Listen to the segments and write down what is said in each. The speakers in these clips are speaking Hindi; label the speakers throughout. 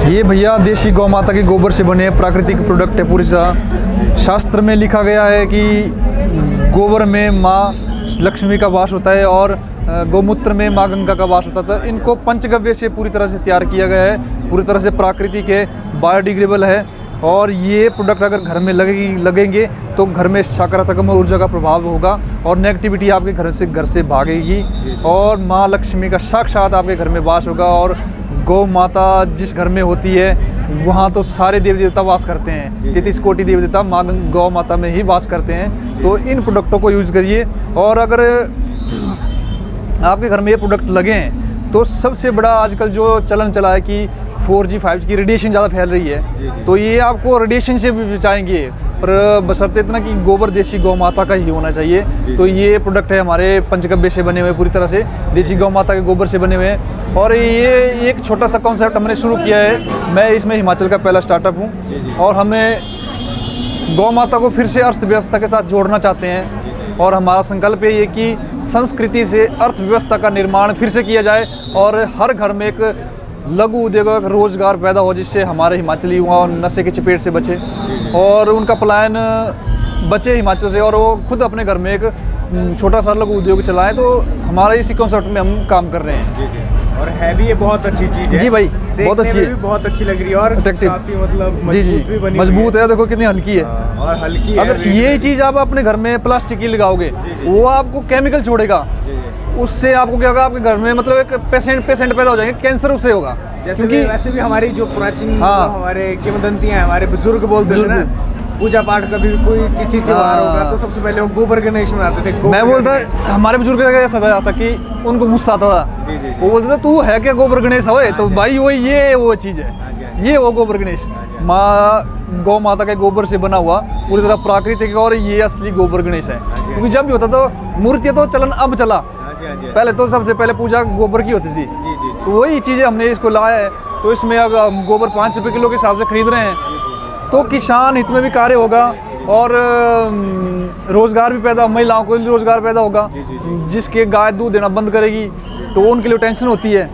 Speaker 1: ये भैया देसी गौ माता के गोबर से बने प्राकृतिक प्रोडक्ट है। पूरी शास्त्र में लिखा गया है कि गोबर में माँ लक्ष्मी का वास होता है और गौमूत्र में माँ गंगा का वास होता है। तो इनको पंचगव्य से पूरी तरह से तैयार किया गया है, पूरी तरह से प्राकृतिक है, बायोडिग्रेडेबल है। और ये प्रोडक्ट अगर घर में लगेंगे तो घर में सकारात्मक ऊर्जा का प्रभाव होगा और नेगेटिविटी आपके घर से भागेगी और माँ लक्ष्मी का साक्षात आपके घर में वास होगा। और गौ माता जिस घर में होती है वहाँ तो सारे देवी देवता वास करते हैं, 33 कोटि देवी देवता माँ गौ माता में ही वास करते हैं। तो इन प्रोडक्टों को यूज़ करिए। और अगर आपके घर में ये प्रोडक्ट लगे हैं तो सबसे बड़ा आजकल जो चलन चला है कि 4G 5G की रेडिएशन ज़्यादा फैल रही है, तो ये आपको रेडिएशन से भी बचाएंगे, पर बशर्ते इतना कि गोबर देसी गौ माता का ही होना चाहिए। तो ये प्रोडक्ट है हमारे पंचगव्य से बने हुए, पूरी तरह से देसी गौ माता के गोबर से बने हुए हैं। और ये एक छोटा सा कॉन्सेप्ट हमने शुरू किया है। मैं इसमें हिमाचल का पहला स्टार्टअप हूँ और हमें गौ माता को फिर से अर्थव्यवस्था के साथ जोड़ना चाहते हैं। और हमारा संकल्प ये कि संस्कृति से अर्थव्यवस्था का निर्माण फिर से किया जाए और हर घर में एक लघु उद्योग रोजगार पैदा हो, जिससे हमारे हिमाचली युवा नशे की चपेट से बचे और उनका पलायन बचे हिमाचल से और वो खुद अपने घर में एक छोटा सा लघु उद्योग चलाएं। तो हमारे इसी कॉन्सेप्ट में हम काम कर रहे हैं।
Speaker 2: और है भी ये बहुत अच्छी चीज़ है।
Speaker 1: जी भाई, बहुत अच्छी है,
Speaker 2: बहुत अच्छी लग रही है और काफी मतलब मजबूत भी बनी,
Speaker 1: मजबूत है। देखो कितनी हल्की है
Speaker 2: और हल्की
Speaker 1: अगर ये चीज़ आप अपने घर में प्लास्टिक की लगाओगे वो आपको केमिकल छोड़ेगा, उससे आपको क्या होगा, आपके घर में मतलब एक पेशेंट पैदा हो जाएंगे, कैंसर उससे होगा।
Speaker 2: जैसे कि वैसे भी हमारी जो प्राचीन हमारे किंवदंतियां हमारे बुजुर्ग बोलते थे ना, पूजा पाठ का भी कोई तिथि त्योहार होगा तो सबसे पहले वो गोबर गणेश बनाते थे। मैं
Speaker 1: बोलता हमारे बुजुर्ग का ऐसा था कि उनको गुस्सा आता था, वो बोलते थे तू है क्या गोबर गणेश है? तो भाई वही ये वो चीज़ है, ये वो गोबर गणेश माँ गौ माता के गोबर से बना हुआ पूरी तरह प्राकृतिक और ये असली गोबर गणेश है। क्योंकि जब भी होता तो मूर्तियाँ तो चलन अब चला, पहले तो सबसे पहले पूजा गोबर की होती थी। तो वही चीज़ें हमने इसको लाया है। तो इसमें अगर हम गोबर 5 रुपये किलो के हिसाब से खरीद रहे हैं तो किसान हित में भी कार्य होगा और रोज़गार भी पैदा, महिलाओं को भी रोज़गार पैदा होगा। जिसके गाय दूध देना बंद करेगी तो उनके लिए टेंशन होती है।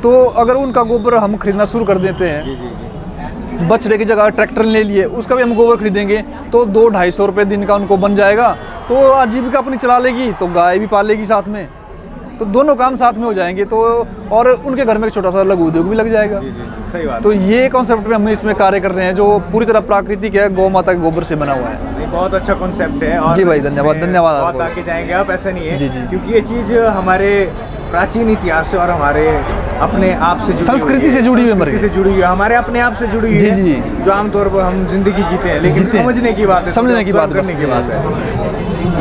Speaker 1: तो अगर उनका गोबर हम खरीदना शुरू कर देते हैं, बछड़े की जगह ट्रैक्टर ले लिए उसका भी हम गोबर खरीदेंगे तो 200-250 रुपये दिन का उनको बन जाएगा। तो आजीविका अपनी चला लेगी तो गाय भी पालेगी साथ में, तो दोनों काम साथ में हो जाएंगे। तो और उनके घर में एक छोटा सा लघु उद्योग भी लग जाएगा।
Speaker 2: सही बात।
Speaker 1: तो ये कॉन्सेप्ट में हम इसमें कार्य कर रहे हैं जो पूरी तरह प्राकृतिक है, गौ माता के गोबर से बना हुआ है।
Speaker 2: बहुत अच्छा कॉन्सेप्ट है। और
Speaker 1: जी भाई, धन्यवाद
Speaker 2: बहुत आगे जाएंगे आप, ऐसा नहीं है क्योंकि ये चीज़ हमारे प्राचीन इतिहास से और हमारे अपने आप से
Speaker 1: संस्कृति से जुड़ी हुई है,
Speaker 2: हमारे अपने आप से जुड़ी हुई है, जो आमतौर पर हम जिंदगी जीते हैं। लेकिन समझने की बात है,
Speaker 1: समझने की बात,
Speaker 2: करने की बात है।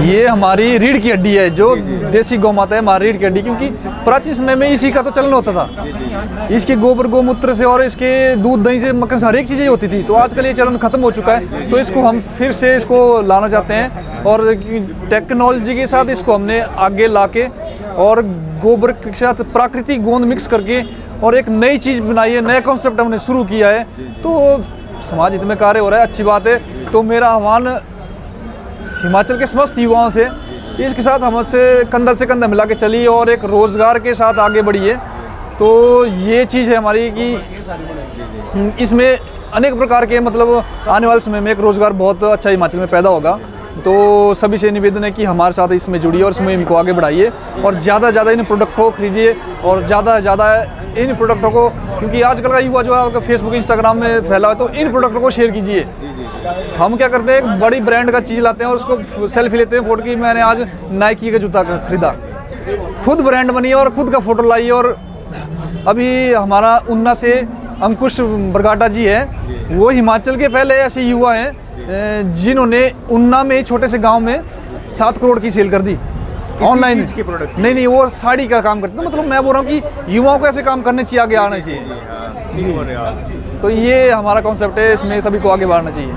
Speaker 1: ये हमारी रीढ़ की हड्डी है, जो देसी गौ माता है हमारी रीढ़ की हड्डी। क्योंकि प्राचीन समय में इसी का तो चलन होता था, इसके गोबर गौमूत्र से और इसके दूध दही से मक्खन से हर एक चीज़ें होती थी। तो आजकल ये चलन खत्म हो चुका है, तो इसको हम फिर से इसको लाना चाहते हैं और टेक्नोलॉजी के साथ इसको हमने आगे लाके और गोबर के साथ प्राकृतिक गोंद मिक्स करके और एक नई चीज़ बनाई है, नया कॉन्सेप्ट हमने शुरू किया है। तो समाज हित में कार्य हो रहा है, अच्छी बात है। तो मेरा आह्वान हिमाचल के समस्त युवाओं से इसके साथ हमसे कंधा से कंधा मिला के चलिए और एक रोज़गार के साथ आगे बढ़िए। तो ये चीज़ है हमारी कि इसमें अनेक प्रकार के मतलब आने वाले समय में एक रोज़गार बहुत अच्छा हिमाचल में पैदा होगा। तो सभी से निवेदन है कि हमारे साथ इसमें जुड़िए और इसमें इनको आगे बढ़ाइए और ज़्यादा से ज़्यादा इन प्रोडक्ट को खरीदिए और ज़्यादा से ज़्यादा इन प्रोडक्टों को, क्योंकि आजकल का युवा जो है फेसबुक इंस्टाग्राम में फैला है, तो इन प्रोडक्टों को शेयर कीजिए। हम क्या करते हैं, एक बड़ी ब्रांड का चीज़ लाते हैं और उसको सेल्फी लेते हैं फोटो की, मैंने आज नाइकी का जूता खरीदा, खुद ब्रांड बनी और खुद का फोटो लाई। और अभी हमारा ऊना से अंकुश बरगाटा जी है, वो हिमाचल के पहले ऐसे युवा हैं जिन्होंने ऊना में छोटे से गांव में 7 करोड़ की सेल कर दी ऑनलाइन। नहीं, वो साड़ी का काम करते। तो मतलब मैं बोल रहा हूँ कि युवाओं को ऐसे काम करने चाहिए, आगे आना चाहिए। तो ये हमारा कॉन्सेप्ट है, इसमें सभी को आगे बढ़ना चाहिए।